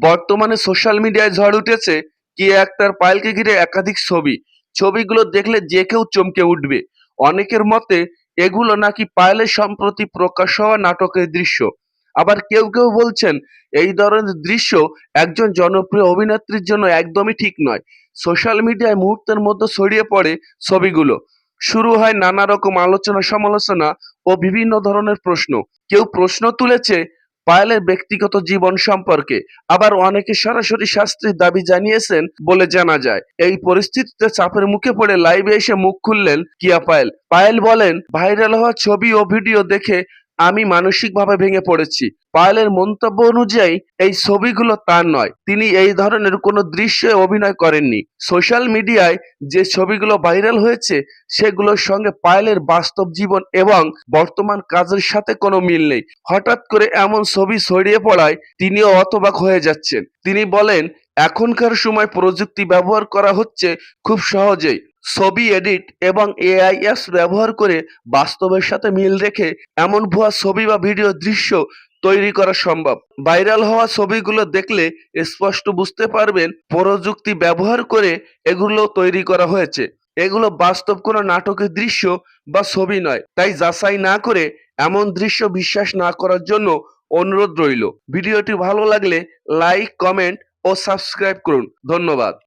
বর্তমানে সোশ্যাল মিডিয়ায় ঝড় উঠেছে কি একটার পায়েলকে ঘিরে একাধিক ছবিগুলো দেখলে যে কেউ চমকে উঠবে। অনেকের মতে এগুলো নাকি পায়েলের সম্প্রতি প্রকাশ হওয়া নাটকের দৃশ্য। আবার কেউ কেউ বলছেন এই ধরনের দৃশ্য একজন জনপ্রিয় অভিনেত্রীর জন্য একদমই ঠিক নয়। সোশ্যাল মিডিয়ায় মুহূর্তের মধ্যে ছড়িয়ে পড়ে ছবিগুলো। শুরু হয় নানা রকম আলোচনা সমালোচনা ও বিভিন্ন ধরনের প্রশ্ন। কেউ প্রশ্ন তুলেছে পায়েলের ব্যক্তিগত জীবন সম্পর্কে, আবার অনেকে সরাসরি শাস্তির দাবি জানিয়েছেন বলে জানা যায়। এই পরিস্থিতিতে চাপের মুখে পড়ে লাইভে এসে মুখ খুললেন কিয়া পায়েল। পায়েল বলেন, ভাইরাল হওয়া ছবি ও ভিডিও দেখে আমি মানসিকভাবে ভেঙে পড়েছি। পায়েলের মন্তব্য অনুযায়ী এই ছবিগুলো তার নয়, তিনি এই ধরনের কোনো দৃশ্যে অভিনয় করেননি। সোশ্যাল মিডিয়ায় যে ছবিগুলো ভাইরাল হয়েছে সেগুলোর সঙ্গে পায়েলের বাস্তব জীবন এবং বর্তমান কাজের সাথে কোনো মিল নেই। হঠাৎ করে এমন ছবি ছড়িয়ে পড়ায় তিনিও হতবাক হয়ে যাচ্ছেন। তিনি বলেন, এখনকার সময় প্রযুক্তি ব্যবহার করা হচ্ছে খুব সহজেই। ছবি এডিট এবং এআইএস ব্যবহার করে বাস্তবের সাথে মিল রেখে এমন ভুয়া ছবি বা ভিডিও দৃশ্য তৈরি করা সম্ভব। ভাইরাল হওয়া ছবিগুলো দেখলে স্পষ্ট বুঝতে পারবেন প্রযুক্তি ব্যবহার করে এগুলো তৈরি করা হয়েছে। এগুলো বাস্তব কোনো নাটকের দৃশ্য বা ছবি নয়। তাই যাচাই না করে এমন দৃশ্য বিশ্বাস না করার জন্য অনুরোধ রইল। ভিডিওটি ভালো লাগলে লাইক, কমেন্ট ও সাবস্ক্রাইব করুন। ধন্যবাদ।